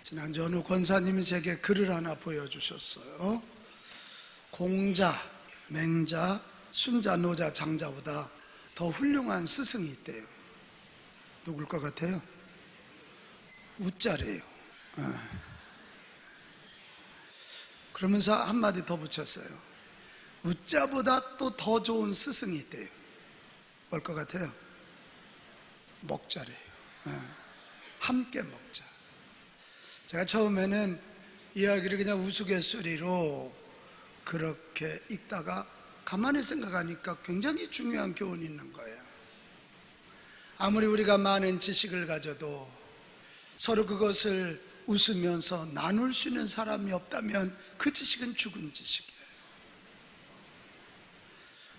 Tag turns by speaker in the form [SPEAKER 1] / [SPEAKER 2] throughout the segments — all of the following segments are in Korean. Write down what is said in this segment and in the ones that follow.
[SPEAKER 1] 지난주 어느 권사님이 제게 글을 하나 보여주셨어요. 공자, 맹자, 순자, 노자, 장자보다 더 훌륭한 스승이 있대요. 누굴 것 같아요? 우자래요. 그러면서 한마디 더 붙였어요. 우자보다 또 더 좋은 스승이 있대요. 뭘 것 같아요? 먹자래요. 함께 먹자. 제가 처음에는 이야기를 그냥 우스갯소리로 그렇게 읽다가 가만히 생각하니까 굉장히 중요한 교훈이 있는 거예요. 아무리 우리가 많은 지식을 가져도 서로 그것을 웃으면서 나눌 수 있는 사람이 없다면 그 지식은 죽은 지식이에요.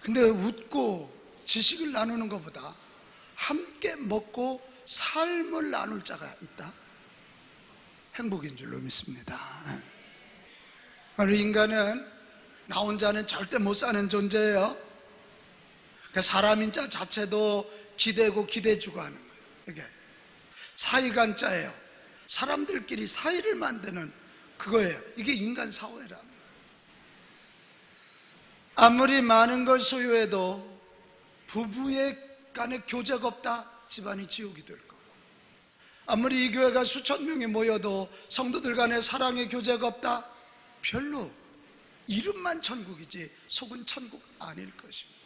[SPEAKER 1] 근데 웃고 지식을 나누는 것보다 함께 먹고 삶을 나눌 자가 있다? 행복인 줄로 믿습니다. 우리 인간은 나 혼자는 절대 못 사는 존재예요. 그러니까 사람인 자 자체도 기대고 기대주고 하는 거예요. 이게 사이간 자예요. 사람들끼리 사이를 만드는 그거예요. 이게 인간 사회라는 거예요. 아무리 많은 걸 소유해도 부부의 간에 교제가 없다, 집안이 지옥이 될 거고, 아무리 이 교회가 수천 명이 모여도 성도들 간에 사랑의 교제가 없다, 별로 이름만 천국이지 속은 천국 아닐 것입니다.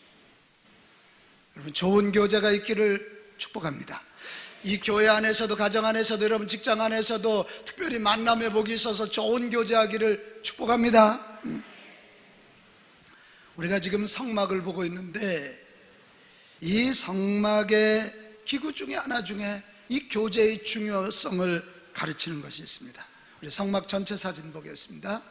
[SPEAKER 1] 여러분, 좋은 교제가 있기를 축복합니다. 이 교회 안에서도, 가정 안에서도, 여러분 직장 안에서도 특별히 만남의 복이 있어서 좋은 교제하기를 축복합니다. 우리가 지금 성막을 보고 있는데 이 성막의 기구 중에 하나 중에 이 교제의 중요성을 가르치는 것이 있습니다. 우리 성막 전체 사진 보겠습니다.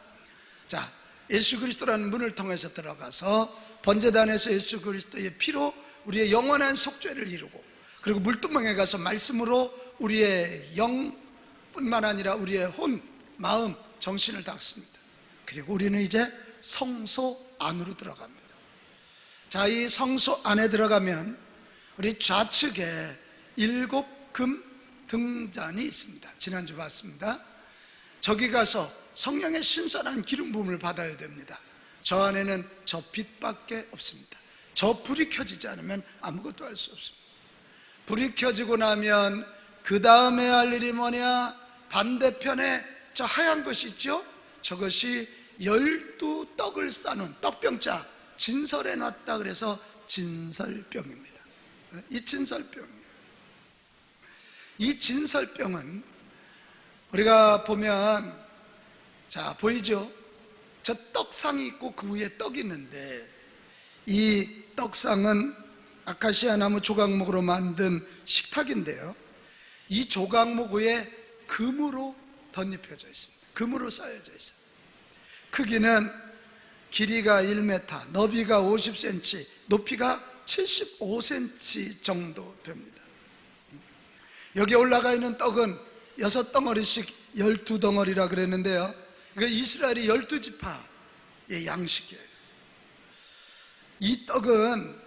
[SPEAKER 1] 자, 예수 그리스도라는 문을 통해서 들어가서 번제단에서 예수 그리스도의 피로 우리의 영원한 속죄를 이루고, 그리고 물두멍에 가서 말씀으로 우리의 영뿐만 아니라 우리의 혼, 마음, 정신을 닦습니다. 그리고 우리는 이제 성소 안으로 들어갑니다. 자, 이 성소 안에 들어가면 우리 좌측에 7금 등잔이 있습니다. 지난주 봤습니다. 저기 가서 성령의 신선한 기름 부음을 받아야 됩니다. 저 안에는 저 빛밖에 없습니다. 저 불이 켜지지 않으면 아무것도 할 수 없습니다. 불이 켜지고 나면 그 다음에 할 일이 뭐냐? 반대편에 저 하얀 것이 있죠? 저것이 12떡을 싸놓은 떡병자, 진설해 놨다 그래서 진설병입니다. 이 진설병이에요. 이 진설병은 우리가 보면, 자, 보이죠? 저 떡상이 있고 그 위에 떡이 있는데, 이 떡상은 아카시아 나무 조각목으로 만든 식탁인데요, 이 조각목 위에 금으로 덧입혀져 있습니다. 금으로 쌓여져 있어요. 크기는 길이가 1m, 너비가 50cm, 높이가 75cm 정도 됩니다. 여기 올라가 있는 떡은 6덩어리씩 12덩어리라 그랬는데요, 이거 이스라엘이 12지파의 양식이에요. 이 떡은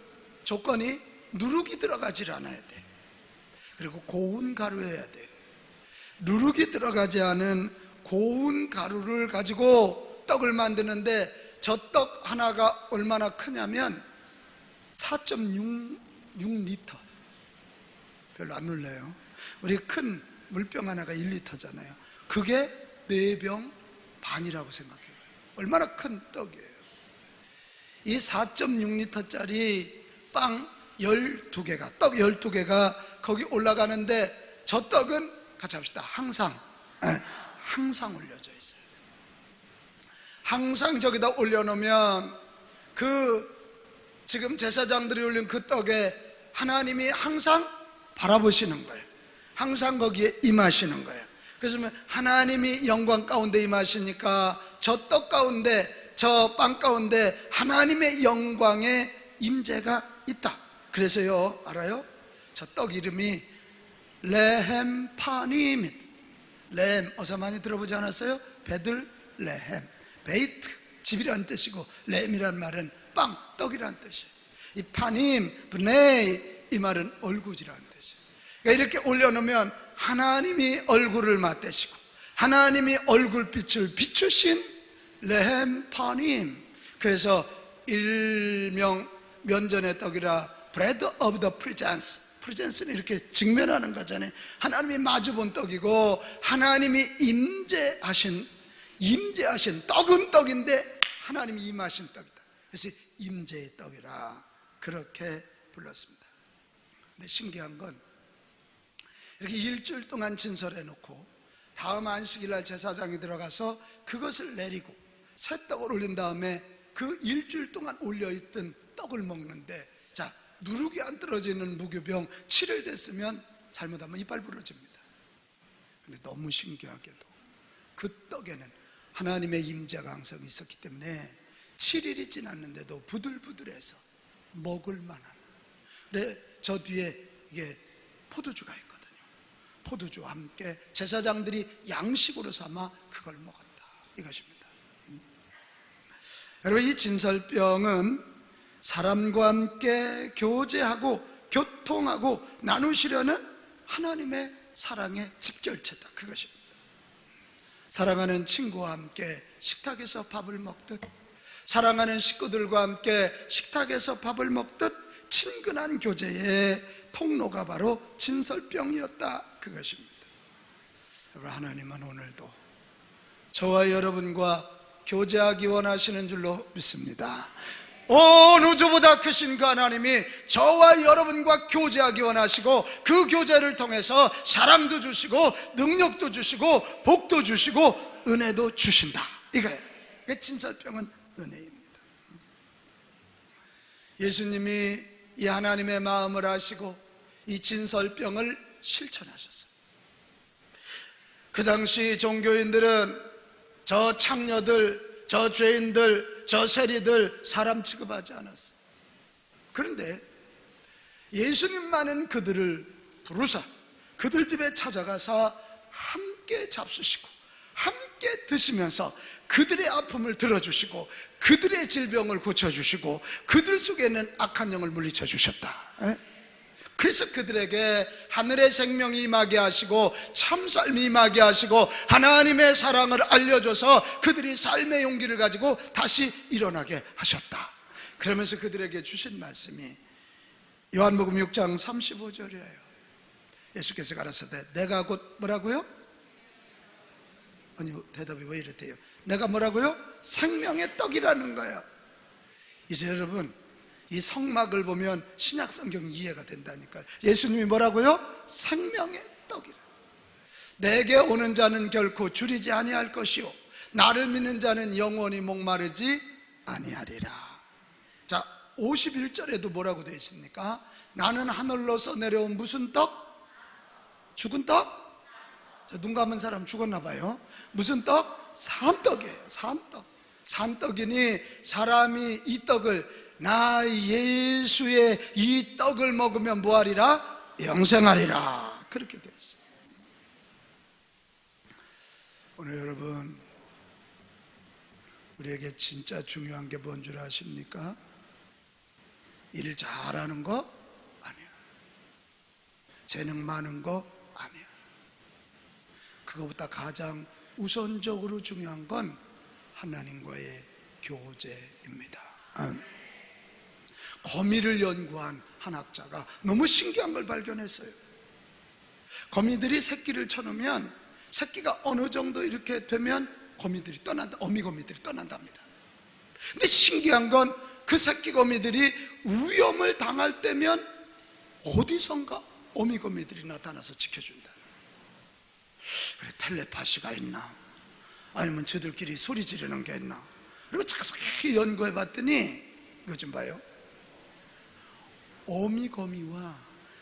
[SPEAKER 1] 조건이 누룩이 들어가질 않아야 돼. 그리고 고운 가루여야 돼. 누룩이 들어가지 않은 고운 가루를 가지고 떡을 만드는데, 저 떡 하나가 얼마나 크냐면 4.66리터. 별로 안 놀래요. 우리 큰 물병 하나가 1리터잖아요. 그게 4병 반이라고 생각해요. 얼마나 큰 떡이에요. 이 4.6리터짜리 빵 12개가, 떡 12개가 거기 올라가는데, 저 떡은 같이 합시다. 항상 올려져 있어요. 항상 저기다 올려놓으면 지금 제사장들이 올린 그 떡에 하나님이 항상 바라보시는 거예요. 항상 거기에 임하시는 거예요. 그래서 하나님이 영광 가운데 임하시니까 저 떡 가운데, 저 빵 가운데 하나님의 영광의 임재가 있다. 그래서요, 알아요? 저 떡 이름이 레헴 파니밋. 레헴, 어서 많이 들어보지 않았어요? 베들레헴. 베이트, 집이라는 뜻이고, 레헴이란 말은 빵, 떡이라는 뜻이에요. 이 파님, 브네이, 이 말은 얼굴이라는 뜻이에요. 그러니까 이렇게 올려놓으면 하나님이 얼굴을 맞대시고 하나님이 얼굴빛을 비추신 레헴파님, 그래서 일명 면전의 떡이라 Bread of the Presence, 프레젠스는 이렇게 직면하는 거잖아요. 하나님이 마주본 떡이고 하나님이 임재하신 떡은 떡인데 하나님이 임하신 떡이다. 그래서 임재의 떡이라 그렇게 불렀습니다. 근데 신기한 건 이렇게 일주일 동안 진설해 놓고 다음 안식일날 제사장이 들어가서 그것을 내리고 새 떡을 올린 다음에 그 일주일 동안 올려있던 떡을 먹는데, 자, 누룩이 안 떨어지는 무교병 7일 됐으면 잘못하면 이빨 부러집니다. 근데 너무 신기하게도 그 떡에는 하나님의 임재가 항상 있었기 때문에 7일이 지났는데도 부들부들해서 먹을 만한. 그래, 저 뒤에 이게 포도주가 있거든요. 포도주와 함께 제사장들이 양식으로 삼아 그걸 먹었다, 이것입니다. 여러분, 이 진설병은 사람과 함께 교제하고 교통하고 나누시려는 하나님의 사랑의 집결체다, 그것입니다. 사랑하는 친구와 함께 식탁에서 밥을 먹듯, 사랑하는 식구들과 함께 식탁에서 밥을 먹듯 친근한 교제의 통로가 바로 진설병이었다, 그것입니다. 하나님은 오늘도 저와 여러분과 교제하기 원하시는 줄로 믿습니다. 온 우주보다 크신 그 하나님이 저와 여러분과 교제하기 원하시고 그 교제를 통해서 사랑도 주시고 능력도 주시고 복도 주시고 은혜도 주신다, 이거예요. 진설병은 은혜입니다. 예수님이 이 하나님의 마음을 아시고 이 진설병을 실천하셨어요. 그 당시 종교인들은 저 창녀들, 저 죄인들, 저 세리들 사람 취급하지 않았어요. 그런데 예수님만은 그들을 부르사 그들 집에 찾아가서 함께 잡수시고 함께 드시면서 그들의 아픔을 들어주시고 그들의 질병을 고쳐주시고 그들 속에는 악한 영을 물리쳐 주셨다. 그래서 그들에게 하늘의 생명이 임하게 하시고 참삶이 임하게 하시고 하나님의 사랑을 알려줘서 그들이 삶의 용기를 가지고 다시 일어나게 하셨다. 그러면서 그들에게 주신 말씀이 요한복음 6장 35절이에요 예수께서 가라사대 내가 곧 뭐라고요? 아니, 대답이 왜 이렇대요? 내가 뭐라고요? 생명의 떡이라는 거예요. 이제 여러분, 이 성막을 보면 신약 성경 이해가 된다니까요. 예수님이 뭐라고요? 생명의 떡이라. 내게 오는 자는 결코 줄이지 아니할 것이요 나를 믿는 자는 영원히 목마르지 아니하리라. 자, 51절에도 뭐라고 되어 있습니까? 나는 하늘로서 내려온 무슨 떡? 죽은 떡? 자, 눈 감은 사람 죽었나 봐요. 무슨 떡? 산떡이에요. 산떡. 산떡이니 사람이 이 떡을, 나 예수의 이 떡을 먹으면 뭐하리라? 영생하리라. 그렇게 되어 있어요. 오늘 여러분, 우리에게 진짜 중요한 게 뭔 줄 아십니까? 일 잘하는 거 아니야. 재능 많은 거 아니야. 그거보다 가장 우선적으로 중요한 건 하나님과의 교제입니다. 거미를 연구한 한 학자가 너무 신기한 걸 발견했어요. 거미들이 새끼를 쳐놓으면 새끼가 어느 정도 이렇게 되면 거미들이 떠난다, 어미거미들이 떠난답니다. 근데 신기한 건 그 새끼 거미들이 위험을 당할 때면 어디선가 어미거미들이 나타나서 지켜준다. 그래, 텔레파시가 있나? 아니면 저들끼리 소리 지르는 게 있나? 그리고 자세히 연구해 봤더니 이거 좀 봐요. 어미거미와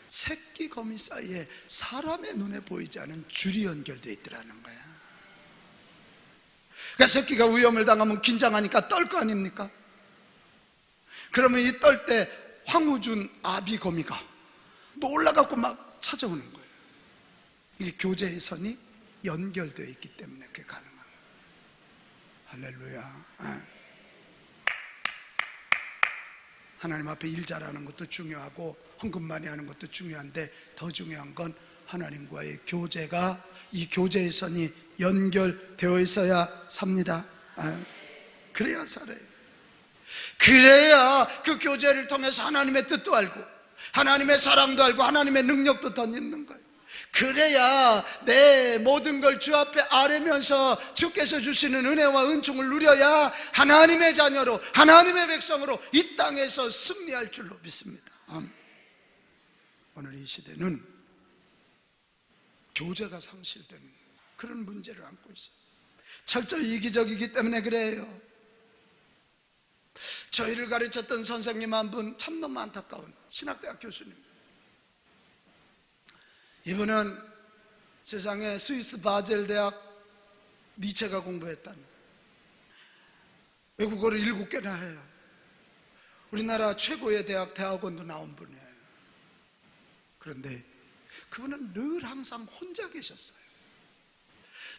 [SPEAKER 1] 새끼거미 사이에 사람의 눈에 보이지 않은 줄이 연결되어 있더라는 거야. 그러니까 새끼가 위험을 당하면 긴장하니까 떨 거 아닙니까? 그러면 이 떨 때 황우준 아비거미가 놀라갖고 막 찾아오는 거예요. 이게 교제의 선이 연결되어 있기 때문에 그게 가능한 거예요. 할렐루야. 하나님 앞에 일 잘하는 것도 중요하고 헌금 많이 하는 것도 중요한데 더 중요한 건 하나님과의 교제가, 이 교제의 선이 연결되어 있어야 삽니다. 그래야 살아요. 그래야 그 교제를 통해서 하나님의 뜻도 알고 하나님의 사랑도 알고 하나님의 능력도 덧입는 거예요. 그래야 내 모든 걸 주 앞에 아뢰면서 주께서 주시는 은혜와 은총을 누려야 하나님의 자녀로, 하나님의 백성으로 이 땅에서 승리할 줄로 믿습니다. 오늘 이 시대는 교제가 상실되는 그런 문제를 안고 있어요. 철저히 이기적이기 때문에 그래요. 저희를 가르쳤던 선생님 한 분 참 너무 안타까운 신학대학 교수님. 이분은 세상에 스위스 바젤 대학 니체가 공부했다는 외국어를 7개나 해요. 우리나라 최고의 대학원도 나온 분이에요. 그런데 그분은 늘 항상 혼자 계셨어요.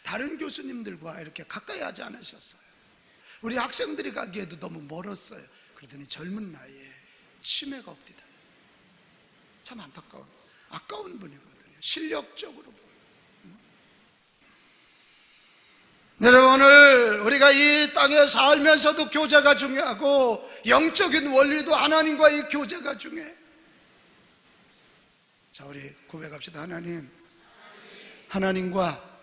[SPEAKER 1] 다른 교수님들과 이렇게 가까이 하지 않으셨어요. 우리 학생들이 가기에도 너무 멀었어요. 그러더니 젊은 나이에 치매가 옵디다. 참 아까운 분이거든요. 실력적으로. 여러분, 오늘 우리가 이 땅에 살면서도 교제가 중요하고 영적인 원리도 하나님과의 교제가 중요해요. 자, 우리 고백합시다. 하나님과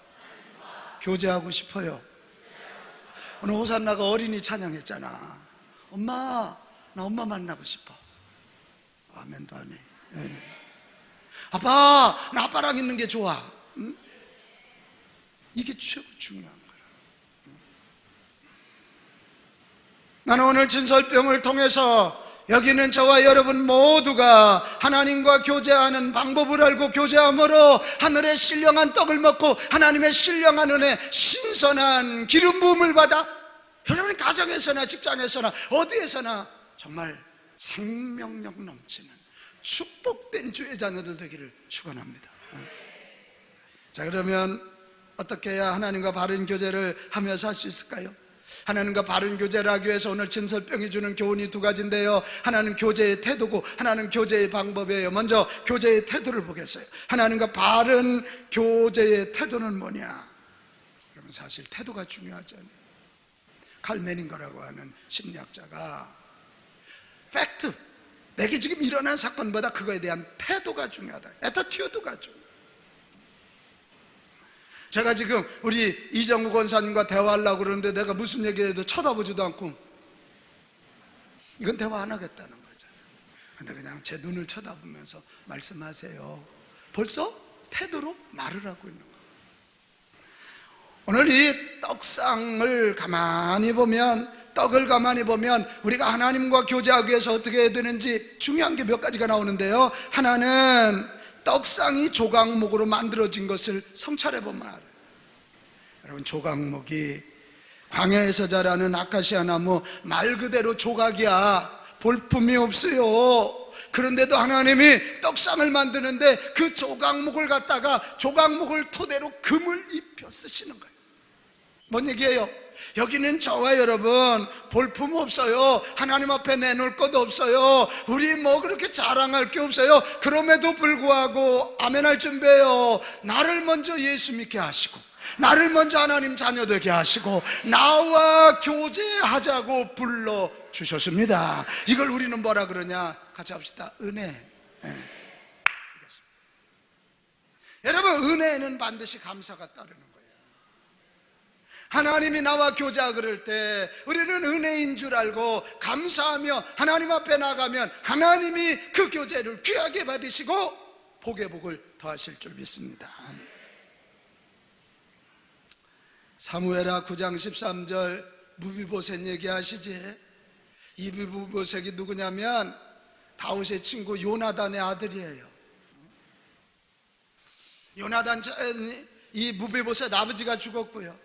[SPEAKER 1] 교제하고 싶어요. 오늘 호산나가 어린이 찬양했잖아. 엄마, 나 엄마 만나고 싶어. 아멘도 안 해. 네. 아빠, 나 아빠랑 있는 게 좋아. 응? 이게 최고 중요한 거야. 나는 오늘 진설병을 통해서 여기는 저와 여러분 모두가 하나님과 교제하는 방법을 알고 교제함으로 하늘의 신령한 떡을 먹고 하나님의 신령한 은혜, 신선한 기름 부음을 받아 여러분 가정에서나 직장에서나 어디에서나 정말 생명력 넘치는 축복된 주의 자녀들 되기를 축원합니다. 자, 그러면 어떻게 해야 하나님과 바른 교제를 하며 살 수 있을까요? 하나님과 바른 교제를 하기 위해서 오늘 진설병이 주는 교훈이 2가지인데요. 하나는 교제의 태도고 하나는 교제의 방법이에요. 먼저 교제의 태도를 보겠어요. 하나님과 바른 교제의 태도는 뭐냐? 여러분, 사실 태도가 중요하잖아요. 칼 메닝거라고 하는 심리학자가 팩트, 내게 지금 일어난 사건보다 그거에 대한 태도가 중요하다. 애터튜드가 중요하다. 제가 지금 우리 이정우 권사님과 대화하려고 그러는데 내가 무슨 얘기를 해도 쳐다보지도 않고 이건 대화 안 하겠다는 거죠. 근데 그냥 제 눈을 쳐다보면서 말씀하세요. 벌써 태도로 말을 하고 있는 거예요. 오늘 이 떡상을 가만히 보면, 떡을 가만히 보면 우리가 하나님과 교제하기 위해서 어떻게 해야 되는지 중요한 게 몇 가지가 나오는데요. 하나는 떡상이 조각목으로 만들어진 것을 성찰해 보면 알아요. 여러분, 조각목이 광야에서 자라는 아카시아 나무 말 그대로 조각이야. 볼품이 없어요. 그런데도 하나님이 떡상을 만드는데 그 조각목을 갖다가 조각목을 토대로 금을 입혀 쓰시는 거예요. 뭔 얘기예요? 여기는 저와 여러분 볼품 없어요. 하나님 앞에 내놓을 것도 없어요. 우리 뭐 그렇게 자랑할 게 없어요. 그럼에도 불구하고 아멘할 준비해요. 나를 먼저 예수 믿게 하시고 나를 먼저 하나님 자녀 되게 하시고 나와 교제하자고 불러주셨습니다. 이걸 우리는 뭐라 그러냐? 같이 합시다. 은혜. 여러분, 은혜에는 반드시 감사가 따르는 거예요. 하나님이 나와 교제하고 그럴 때 우리는 은혜인 줄 알고 감사하며 하나님 앞에 나가면 하나님이 그 교제를 귀하게 받으시고 복의 복을 더하실 줄 믿습니다. 사무엘하 9장 13절 무비보셋 얘기하시지? 이 무비보셋이 누구냐면 다윗의 친구 요나단의 아들이에요. 요나단, 이 무비보셋 아버지가 죽었고요,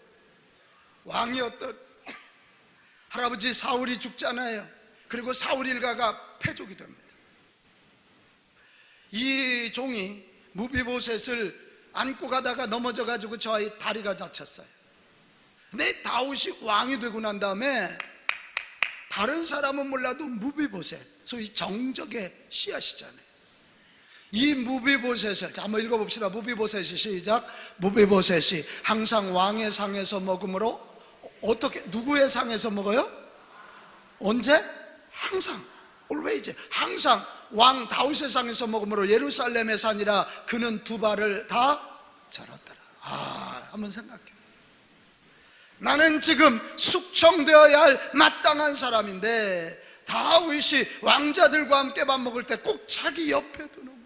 [SPEAKER 1] 왕이었던 할아버지 사울이 죽잖아요. 그리고 사울 일가가 패족이 됩니다. 이 종이 무비보셋을 안고 가다가 넘어져가지고 저 아이 다리가 다쳤어요. 근데 다윗이 왕이 되고 난 다음에 다른 사람은 몰라도 무비보셋, 소위 정적의 씨앗이잖아요. 이 무비보셋을 자 한번 읽어봅시다. 무비보셋이 시작. 무비보셋이 항상 왕의 상에서 먹음으로 어떻게 누구의 상에서 먹어요? 언제? 항상 always 항상 왕 다윗의 상에서 먹음으로 예루살렘의 산이라 그는 두 발을 다 절었더라. 한번 생각해. 나는 지금 숙청되어야 할 마땅한 사람인데 다윗이 왕자들과 함께 밥 먹을 때 꼭 자기 옆에 두는 거야.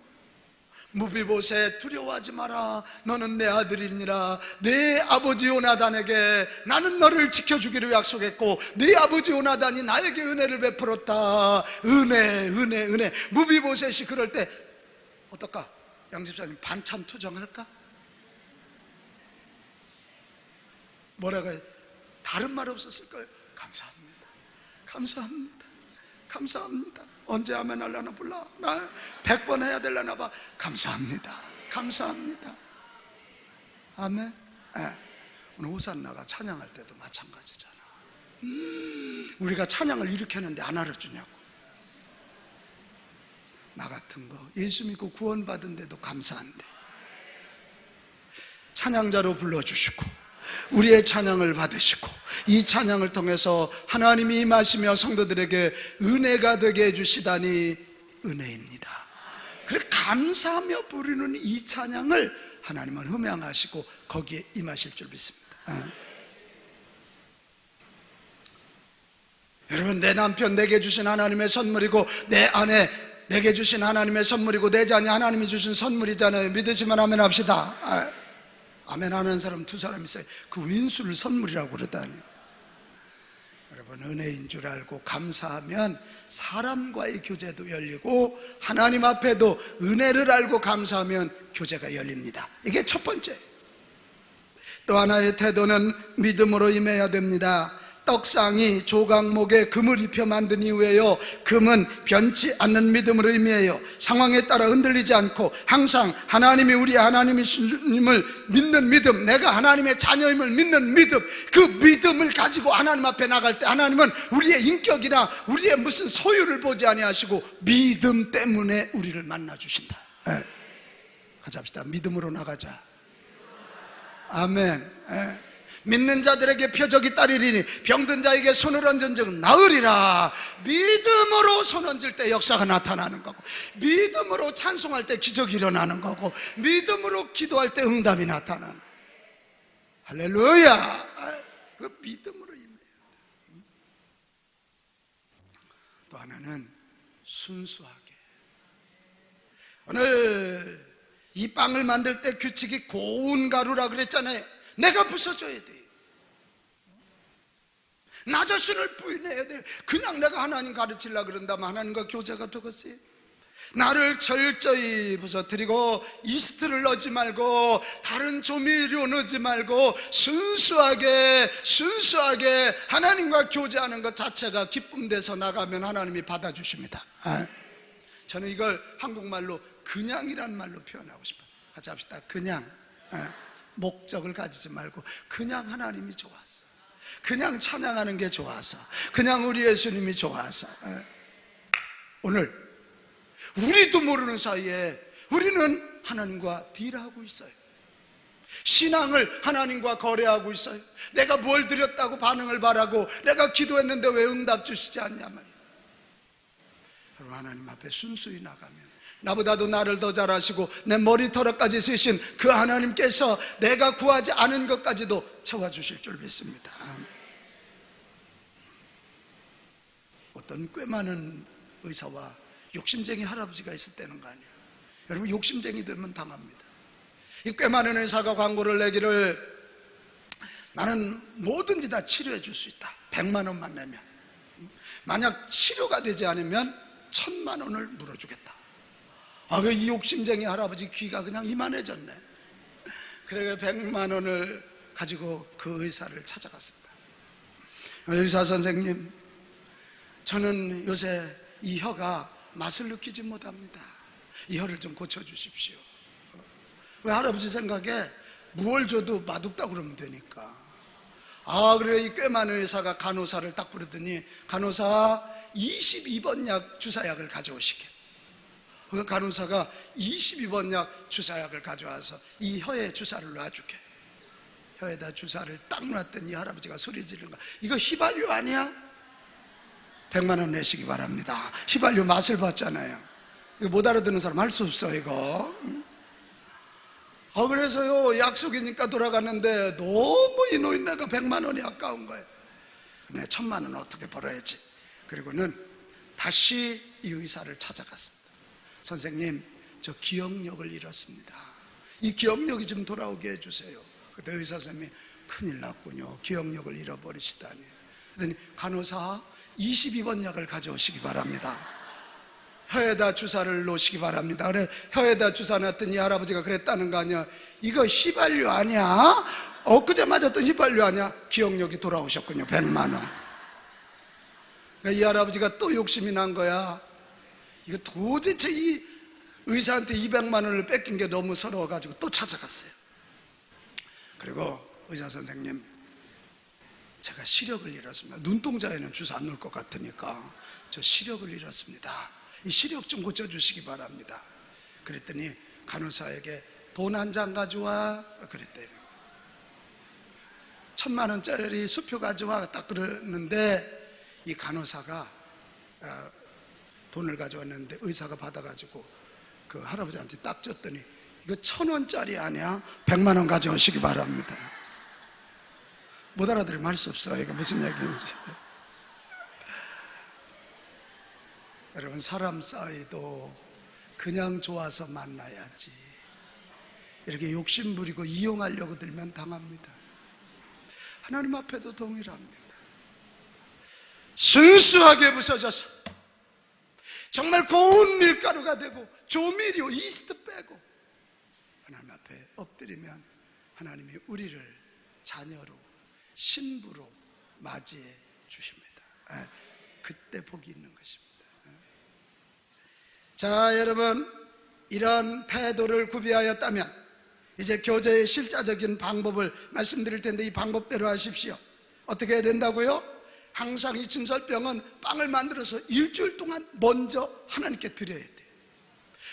[SPEAKER 1] 무비보셋 두려워하지 마라. 너는 내 아들이니라. 내 아버지 요나단에게 나는 너를 지켜주기로 약속했고 네 아버지 요나단이 나에게 은혜를 베풀었다. 은혜. 무비보셋이 그럴 때 어떨까? 양집사님 반찬 투정할까? 뭐라고 해? 다른 말 없었을 거예요. 감사합니다. 언제 하면 하려나 몰라. 나 100번 해야 되려나 봐. 감사합니다. 아멘. 오늘 호산나가 찬양할 때도 마찬가지잖아. 우리가 찬양을 이렇게 하는데 안 알아주냐고. 나 같은 거 예수 믿고 구원받은 데도 감사한데 찬양자로 불러주시고 우리의 찬양을 받으시고 이 찬양을 통해서 하나님이 임하시며 성도들에게 은혜가 되게 해주시다니 은혜입니다. 그래 감사하며 부르는 이 찬양을 하나님은 흠양하시고 거기에 임하실 줄 믿습니다. 여러분, 내 남편 내게 주신 하나님의 선물이고 내 아내 내게 주신 하나님의 선물이고 내 자녀 하나님이 주신 선물이잖아요. 믿으시면 아멘 합시다. 아멘 하는 사람 두 사람 있어요. 그 윈수를 선물이라고 그러다니. 여러분, 은혜인 줄 알고 감사하면 사람과의 교제도 열리고 하나님 앞에도 은혜를 알고 감사하면 교제가 열립니다. 이게 첫 번째. 또 하나의 태도는 믿음으로 임해야 됩니다. 떡상이 조각목에 금을 입혀 만든 이유에요, 금은 변치 않는 믿음으로 임해요. 상황에 따라 흔들리지 않고 항상 하나님이 우리 하나님을 믿는 믿음, 내가 하나님의 자녀임을 믿는 믿음, 그 믿음을 가지고 하나님 앞에 나갈 때 하나님은 우리의 인격이나 우리의 무슨 소유를 보지 아니하시고 믿음 때문에 우리를 만나주신다. 같이 합시다. 믿음으로 나가자. 아멘. 믿는 자들에게 표적이 따르리니 병든 자에게 손을 얹은 적은 나으리라. 믿음으로 손 얹을 때 역사가 나타나는 거고, 믿음으로 찬송할 때 기적이 일어나는 거고, 믿음으로 기도할 때 응답이 나타나는 거고. 할렐루야. 그 믿음으로 임해야 돼. 또 하나는 순수하게. 오늘 이 빵을 만들 때 규칙이 고운 가루라 그랬잖아요. 내가 부숴줘야 돼. 나 자신을 부인해야 돼. 그냥 내가 하나님 가르치려고 그런다면 하나님과 교제가 되겠어요? 나를 철저히 부서뜨리고 이스트를 넣지 말고 다른 조미료 넣지 말고 순수하게 하나님과 교제하는 것 자체가 기쁨돼서 나가면 하나님이 받아주십니다. 저는 이걸 한국말로 그냥이란 말로 표현하고 싶어요. 같이 합시다. 그냥. 목적을 가지지 말고 그냥 하나님이 좋아서, 그냥 찬양하는 게 좋아서, 그냥 우리 예수님이 좋아서. 오늘 우리도 모르는 사이에 우리는 하나님과 딜하고 있어요. 신앙을 하나님과 거래하고 있어요. 내가 뭘 드렸다고 반응을 바라고 내가 기도했는데 왜 응답 주시지 않냐면, 여러분, 하나님 앞에 순수히 나가면 나보다도 나를 더 잘 아시고 내 머리털까지 쓰신 그 하나님께서 내가 구하지 않은 것까지도 채워주실 줄 믿습니다. 어떤 꽤 많은 의사와 욕심쟁이 할아버지가 있을 때는 거 아니에요. 여러분, 욕심쟁이 되면 당합니다. 이 꽤 많은 의사가 광고를 내기를, 나는 뭐든지 다 치료해 줄 수 있다. 100만 원만 내면. 만약 치료가 되지 않으면 1000만 원을 물어주겠다. 이 욕심쟁이 할아버지 귀가 그냥 이만해졌네. 그래 100만 원을 가지고 그 의사를 찾아갔습니다. 의사 선생님, 저는 요새 이 혀가 맛을 느끼지 못합니다. 이 혀를 좀 고쳐주십시오. 왜? 할아버지 생각에 무얼 줘도 맛없다고 그러면 되니까. 그래 이 꽤 많은 의사가 간호사를 딱 부르더니, 간호사 22번 약 주사약을 가져오시게. 그 간호사가 22번 약 주사약을 가져와서 이 혀에 주사를 놔줄게. 혀에다 주사를 딱 놨더니 이 할아버지가 소리 지르는 거야. 이거 휘발유 아니야? 100만 원 내시기 바랍니다. 휘발유 맛을 봤잖아요. 이거 못 알아듣는 사람 할 수 없어 이거. 그래서요, 약속이니까 돌아갔는데 너무 이 노인네가 100만 원이 아까운 거예요. 근데 1000만 원 어떻게 벌어야지. 그리고는 다시 이 의사를 찾아갔습니다. 선생님, 저 기억력을 잃었습니다. 이 기억력이 좀 돌아오게 해주세요. 그때 의사 선생님이 큰일 났군요. 기억력을 잃어버리시다니. 그랬더니 간호사 22번 약을 가져오시기 바랍니다. 혀에다 주사를 놓으시기 바랍니다. 그래, 혀에다 주사 놨더니 할아버지가 그랬다는 거 아니야. 이거 휘발유 아니야? 엊그제 맞았던 휘발유 아니야? 기억력이 돌아오셨군요. 100만 원. 그러니까 이 할아버지가 또 욕심이 난 거야. 이거 도대체 이 의사한테 200만 원을 뺏긴 게 너무 서러워가지고 또 찾아갔어요. 그리고 의사 선생님, 제가 시력을 잃었습니다. 눈동자에는 주사 안 놓을 것 같으니까 저 시력을 잃었습니다. 이 시력 좀 고쳐주시기 바랍니다. 그랬더니 간호사에게 돈 한 장 가져와 그랬대요. 1000만 원짜리 수표 가져와 딱 그러는데 이 간호사가 돈을 가져왔는데 의사가 받아가지고 그 할아버지한테 딱 줬더니 이거 1000원짜리 아니야? 100만 원 가져오시기 바랍니다. 못 알아들으면 할 수 없어. 이게 무슨 얘기인지. 여러분, 사람 사이도 그냥 좋아서 만나야지 이렇게 욕심 부리고 이용하려고 들면 당합니다. 하나님 앞에도 동일합니다. 순수하게 부서져서 정말 고운 밀가루가 되고 조미료, 이스트 빼고 하나님 앞에 엎드리면 하나님이 우리를 자녀로, 신부로 맞이해 주십니다. 그때 복이 있는 것입니다. 자, 여러분, 이런 태도를 구비하였다면 이제 교제의 실자적인 방법을 말씀드릴 텐데 이 방법대로 하십시오. 어떻게 해야 된다고요? 항상 이 진설병은 빵을 만들어서 일주일 동안 먼저 하나님께 드려야 돼요.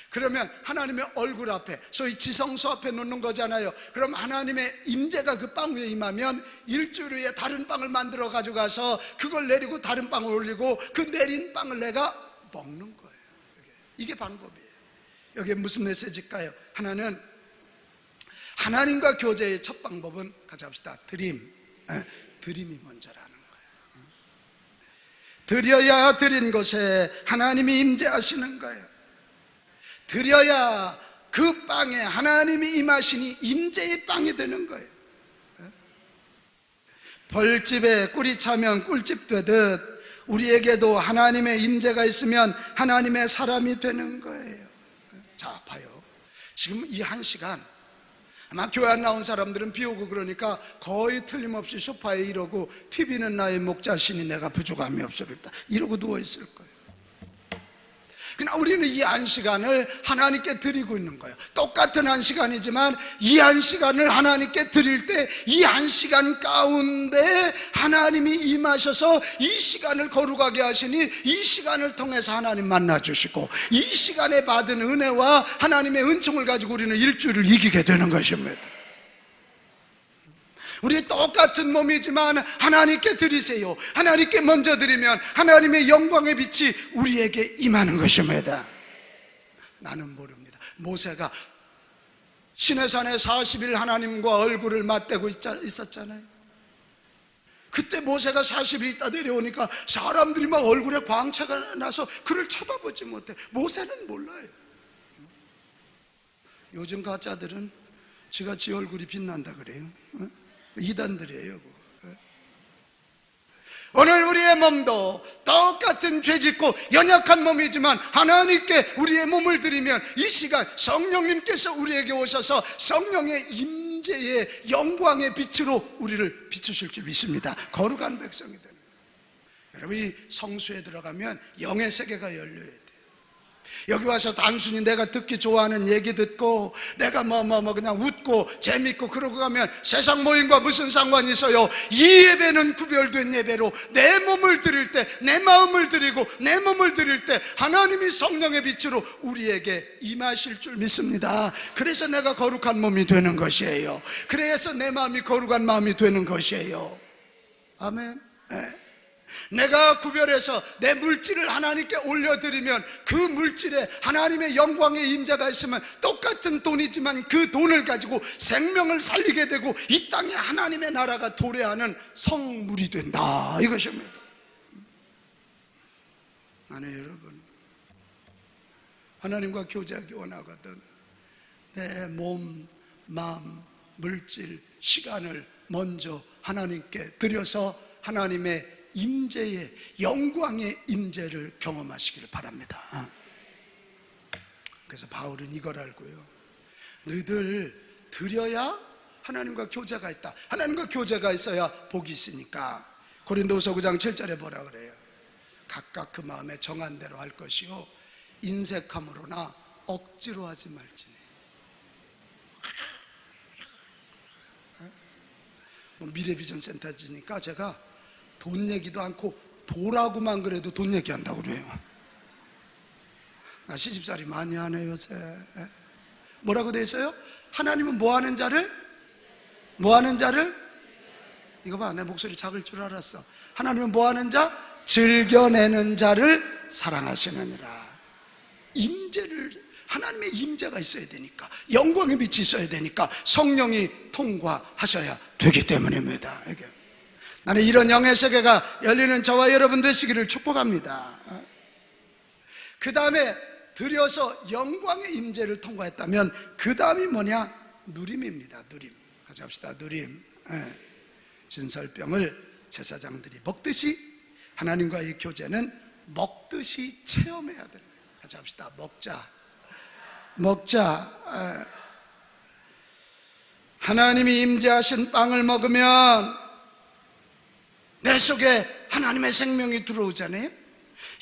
[SPEAKER 1] 그러면 하나님의 얼굴 앞에, 소위 지성소 앞에 놓는 거잖아요. 그럼 하나님의 임재가 그 빵 위에 임하면 일주일 후에 다른 빵을 만들어 가져가서 그걸 내리고 다른 빵을 올리고 그 내린 빵을 내가 먹는 거예요. 이게 방법이에요. 여기에 무슨 메시지일까요? 하나는 하나님과 교제의 첫 방법은 같이 합시다. 드림이 먼저라는 거예요. 드려야 드린 곳에 하나님이 임재하시는 거예요. 드려야 그 빵에 하나님이 임하시니 임재의 빵이 되는 거예요. 벌집에 꿀이 차면 꿀집 되듯 우리에게도 하나님의 임재가 있으면 하나님의 사람이 되는 거예요. 자, 봐요. 지금 이 1시간 아마 교회 안 나온 사람들은 비 오고 그러니까 거의 틀림없이 소파에 이러고 TV는 나의 목자시니 내가 부족함이 없으리다 이러고 누워있을 거예요. 그러나 우리는 이 1시간을 하나님께 드리고 있는 거예요. 똑같은 1시간이지만 이 1시간을 하나님께 드릴 때 이 1시간 가운데 하나님이 임하셔서 이 시간을 거룩하게 하시니 이 시간을 통해서 하나님 만나주시고 이 시간에 받은 은혜와 하나님의 은총을 가지고 우리는 일주일을 이기게 되는 것입니다. 우리 똑같은 몸이지만 하나님께 드리세요. 하나님께 먼저 드리면 하나님의 영광의 빛이 우리에게 임하는 것입니다. 나는 모릅니다. 모세가 시내산에 40일 하나님과 얼굴을 맞대고 있었잖아요. 그때 모세가 40일 있다 내려오니까 사람들이 막 얼굴에 광채가 나서 그를 쳐다보지 못해. 모세는 몰라요. 요즘 가짜들은 지가 지 얼굴이 빛난다 그래요. 이단들이에요. 오늘 우리의 몸도 똑같은 죄짓고 연약한 몸이지만 하나님께 우리의 몸을 드리면 이 시간 성령님께서 우리에게 오셔서 성령의 임재의 영광의 빛으로 우리를 비추실 줄 믿습니다. 거룩한 백성이 되는 거예요. 여러분, 이 성수에 들어가면 영의 세계가 열려야 돼요. 여기 와서 단순히 내가 듣기 좋아하는 얘기 듣고 내가 그냥 웃고 재밌고 그러고 가면 세상 모임과 무슨 상관이 있어요? 이 예배는 구별된 예배로 내 몸을 드릴 때, 내 마음을 드리고 내 몸을 드릴 때 하나님이 성령의 빛으로 우리에게 임하실 줄 믿습니다. 그래서 내가 거룩한 몸이 되는 것이에요. 그래서 내 마음이 거룩한 마음이 되는 것이에요. 아멘. 네. 내가 구별해서 내 물질을 하나님께 올려드리면 그 물질에 하나님의 영광의 임재가 있으면 똑같은 돈이지만 그 돈을 가지고 생명을 살리게 되고 이 땅에 하나님의 나라가 도래하는 성물이 된다, 이것입니다. 아니 여러분, 하나님과 교제하기 원하거든 내 몸, 마음, 물질, 시간을 먼저 하나님께 드려서 하나님의 임재의 영광의 임재를 경험하시기를 바랍니다. 그래서 바울은 이걸 알고요, 너희들 드려야 하나님과 교제가 있다. 하나님과 교제가 있어야 복이 있으니까 고린도후서 9장 7절에 뭐라 그래요? 각각 그 마음에 정한 대로 할 것이요 인색함으로나 억지로 하지 말지니. 미래비전센터지니까 제가 돈 얘기도 않고 도라고만 그래도 돈 얘기한다고 그래요. 나 시집살이 많이 하네 요새. 뭐라고 돼 있어요? 하나님은 뭐하는 자를? 이거 봐, 내 목소리 작을 줄 알았어. 하나님은 뭐하는 자? 즐겨내는 자를 사랑하시느니라. 임재를, 하나님의 임재가 있어야 되니까, 영광의 빛이 있어야 되니까 성령이 통과하셔야 되기 때문입니다. 이게. 나는 이런 영의 세계가 열리는 저와 여러분 되시기를 축복합니다. 그 다음에 드려서 영광의 임재를 통과했다면 그 다음이 뭐냐? 누림입니다. 누림. 같이 합시다. 누림. 진설병을 제사장들이 먹듯이 하나님과의 교제는 먹듯이 체험해야 됩니다. 같이 합시다. 먹자. 하나님이 임재하신 빵을 먹으면 내 속에 하나님의 생명이 들어오잖아요.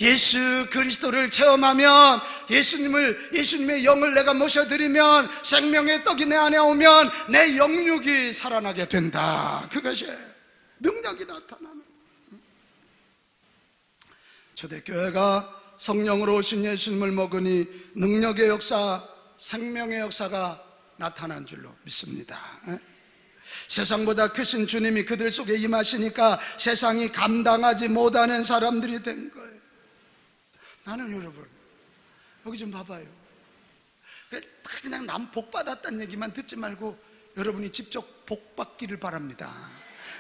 [SPEAKER 1] 예수 그리스도를 체험하면, 예수님의 영을 내가 모셔드리면, 생명의 떡이 내 안에 오면 내 영육이 살아나게 된다. 그것이 능력이 나타납니다. 초대교회가 성령으로 오신 예수님을 먹으니 능력의 역사, 생명의 역사가 나타난 줄로 믿습니다. 세상보다 크신 주님이 그들 속에 임하시니까 세상이 감당하지 못하는 사람들이 된 거예요. 나는 여러분, 여기 좀 봐봐요. 그냥 남 복 받았다는 얘기만 듣지 말고 여러분이 직접 복 받기를 바랍니다.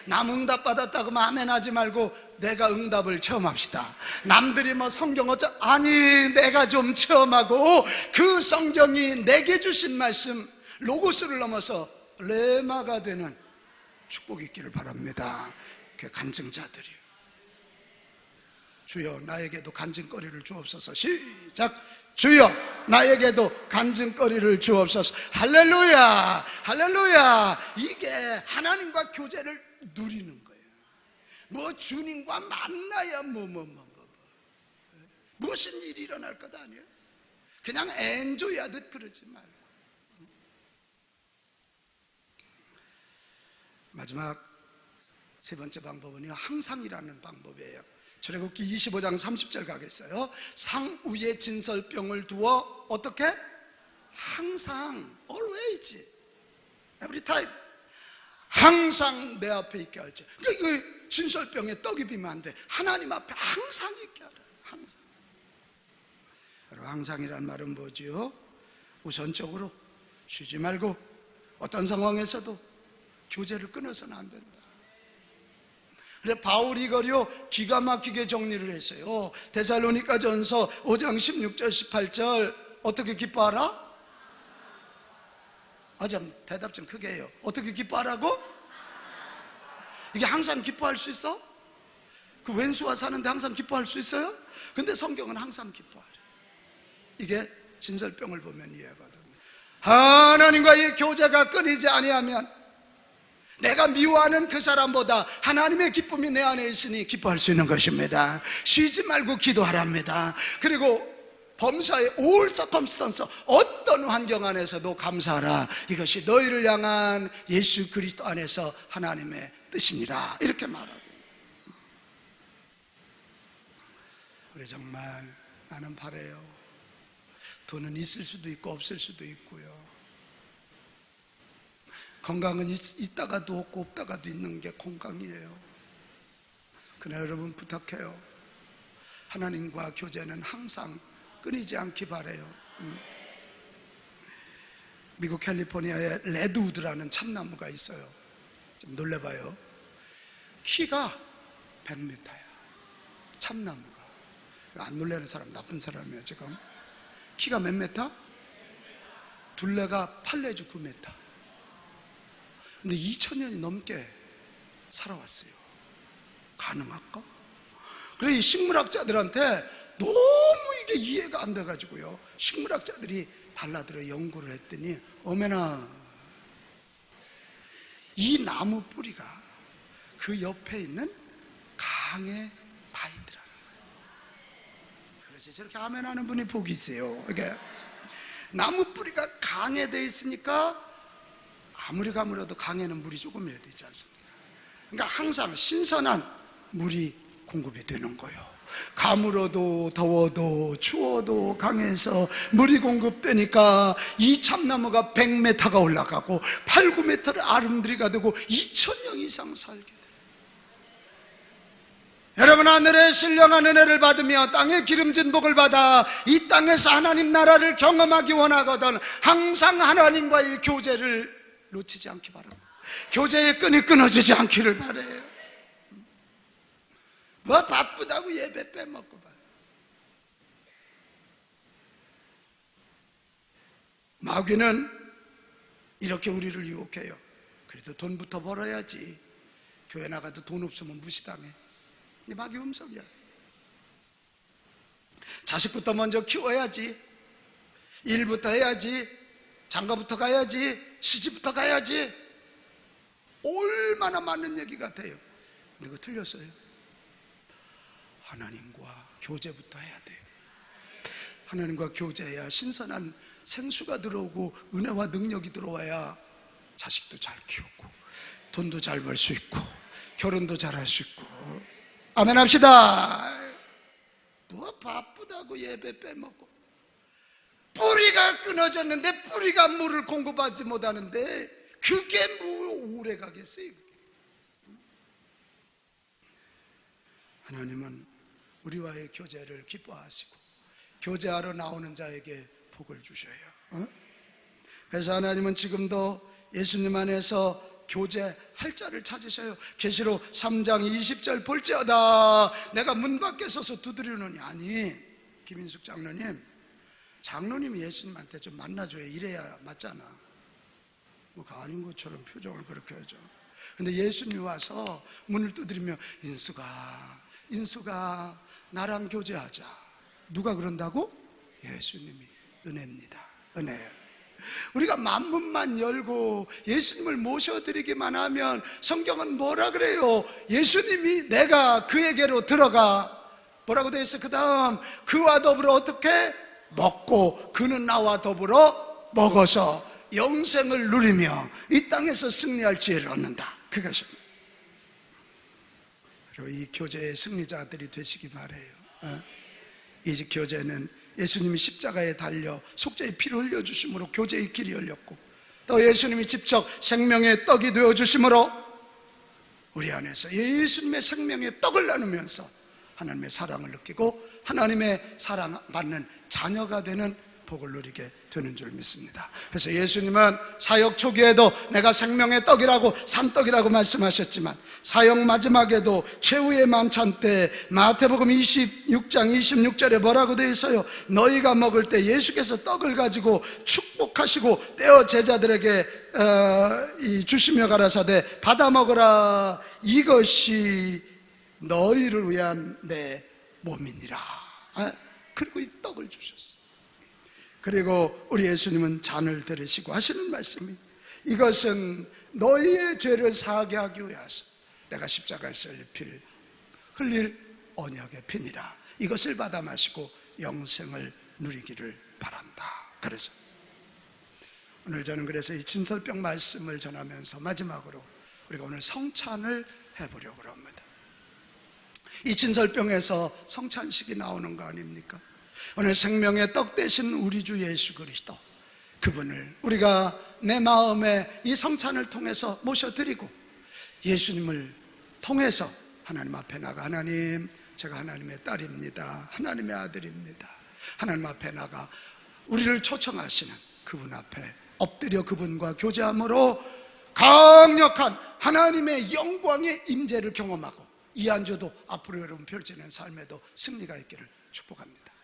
[SPEAKER 1] 남 응답 받았다고 아멘 하지 말고 내가 응답을 체험합시다. 남들이 성경 아니 내가 좀 체험하고 그 성경이 내게 주신 말씀 로고스를 넘어서 레마가 되는 축복이 있기를 바랍니다. 그 간증자들이요. 주여 나에게도 간증거리를 주옵소서. 시작. 주여 나에게도 간증거리를 주옵소서. 할렐루야, 할렐루야. 이게 하나님과 교제를 누리는 거예요. 주님과 만나야 무슨 일이 일어날 것 아니에요. 그냥 엔조이하듯 그러지 말고. 마지막 세 번째 방법은요, 항상이라는 방법이에요. 출애굽기 25장 30절 가겠어요. 상 위에 진설병을 두어 어떻게? 항상, always, every time, 항상 내 앞에 있게 할지. 그러니까 이거 진설병에 떡이 비면 안 돼. 하나님 앞에 항상 있게 하라. 항상. 그리고 항상이란 말은 뭐지요? 우선적으로 쉬지 말고 어떤 상황에서도 교제를 끊어서는 안 된다. 그래 바울이 이거요 기가 막히게 정리를 했어요. 데살로니가전서 5장 16절 18절 어떻게 기뻐하라? 좀 대답 좀 크게 해요. 어떻게 기뻐하라고? 이게 항상 기뻐할 수 있어? 그 왼수와 사는데 항상 기뻐할 수 있어요? 근데 성경은 항상 기뻐하래. 이게 진설병을 보면 이해하거든. 하나님과의 교제가 끊이지 아니하면 내가 미워하는 그 사람보다 하나님의 기쁨이 내 안에 있으니 기뻐할 수 있는 것입니다. 쉬지 말고 기도하랍니다. 그리고 범사의 all circumstance, 어떤 환경 안에서도 감사하라. 이것이 너희를 향한 예수 그리스도 안에서 하나님의 뜻이니라. 이렇게 말하고, 우리 정말 나는 바래요. 돈은 있을 수도 있고 없을 수도 있고요. 건강은 있다가도 없고 없다가도 있는 게 건강이에요. 그러나 여러분 부탁해요. 하나님과 교제는 항상 끊이지 않기 바래요. 미국 캘리포니아에 레드우드라는 참나무가 있어요. 좀 놀래봐요. 키가 100m야. 참나무가. 안 놀라는 사람 나쁜 사람이에요 지금. 키가 몇 메타? 둘레가 8내지 9m. 근데 2000년이 넘게 살아왔어요. 가능할까? 그래, 이 식물학자들한테 너무 이게 이해가 안 돼가지고요, 식물학자들이 달라들어 연구를 했더니 어머나, 이 나무 뿌리가 그 옆에 있는 강에 다 있더라는 거예요. 그래서 저렇게 아멘하는 분이 복이 있어요. 이게 나무 뿌리가 강에 돼 있으니까 아무리 가물어도 강에는 물이 조금이라도 있지 않습니까? 그러니까 항상 신선한 물이 공급이 되는 거예요. 가물어도 더워도 추워도 강에서 물이 공급되니까 이 참나무가 100m가 올라가고 8, 9m를 아름드리가 되고 2000년 이상 살게 돼요. 여러분, 하늘의 신령한 은혜를 받으며 땅의 기름진 복을 받아 이 땅에서 하나님 나라를 경험하기 원하거든 항상 하나님과의 교제를 놓치지 않기 바랍니다. 교제의 끈이 끊어지지 않기를 바라요. 뭐 바쁘다고 예배 빼먹고 봐요. 마귀는 이렇게 우리를 유혹해요. 그래도 돈부터 벌어야지. 교회 나가도 돈 없으면 무시당해. 이게 마귀 음성이야. 자식부터 먼저 키워야지. 일부터 해야지. 장가부터 가야지. 시집부터 가야지. 얼마나 많은 얘기 같아요. 근데 그거 틀렸어요. 하나님과 교제부터 해야 돼요. 하나님과 교제해야 신선한 생수가 들어오고 은혜와 능력이 들어와야 자식도 잘 키우고 돈도 잘 벌 수 있고 결혼도 잘 할 수 있고. 아멘 합시다. 뭐 바쁘다고 예배 빼먹고, 뿌리가 끊어졌는데 뿌리가 물을 공급하지 못하는데 그게 뭐 오래 가겠어요. 하나님은 우리와의 교제를 기뻐하시고 교제하러 나오는 자에게 복을 주셔요. 그래서 하나님은 지금도 예수님 안에서 교제할 자를 찾으셔요. 계시록 3장 20절 볼지어다 내가 문 밖에 서서 두드리노니. 아니, 김인숙 장로님이 예수님한테 좀 만나줘야 이래야 맞잖아. 뭐가 아닌 것처럼 표정을 그렇게 하죠. 근데 예수님이 와서 문을 두드리며 인수가 나랑 교제하자. 누가 그런다고? 예수님이. 은혜입니다. 은혜예요. 우리가 만문만 열고 예수님을 모셔드리기만 하면 성경은 뭐라 그래요? 예수님이 내가 그에게로 들어가 뭐라고 되어 있어? 그 다음 그와 더불어 어떻게? 먹고 그는 나와 더불어 먹어서 영생을 누리며 이 땅에서 승리할 지혜를 얻는다. 그것입니다. 그리고 이 교제의 승리자들이 되시기 바라요. 이 교제는 예수님이 십자가에 달려 속죄의 피를 흘려주심으로 교제의 길이 열렸고, 또 예수님이 직접 생명의 떡이 되어주심으로 우리 안에서 예수님의 생명의 떡을 나누면서 하나님의 사랑을 느끼고 하나님의 사랑받는 자녀가 되는 복을 누리게 되는 줄 믿습니다. 그래서 예수님은 사역 초기에도 내가 생명의 떡이라고 산떡이라고 말씀하셨지만 사역 마지막에도 최후의 만찬 때 마태복음 26장 26절에 뭐라고 되어 있어요? 너희가 먹을 때 예수께서 떡을 가지고 축복하시고 떼어 제자들에게 주시며 가라사대 받아 먹으라 이것이 너희를 위한 내 몸이니라. 그리고 이 떡을 주셨어요. 그리고 우리 예수님은 잔을 들으시고 하시는 말씀이 이것은 너희의 죄를 사하게 하기 위해서 내가 십자가에서 흘릴 언약의 피니라. 이것을 받아 마시고 영생을 누리기를 바란다. 그래서 오늘 저는 이 진설병 말씀을 전하면서 마지막으로 우리가 오늘 성찬을 해보려고 합니다. 이 진설병에서 성찬식이 나오는 거 아닙니까? 오늘 생명의 떡 되신 우리 주 예수 그리스도, 그분을 우리가 내 마음에 이 성찬을 통해서 모셔드리고 예수님을 통해서 하나님 앞에 나가, 하나님, 제가 하나님의 딸입니다, 하나님의 아들입니다, 하나님 앞에 나가 우리를 초청하시는 그분 앞에 엎드려 그분과 교제함으로 강력한 하나님의 영광의 임재를 경험하고 이 안주도 앞으로 여러분 펼치는 삶에도 승리가 있기를 축복합니다.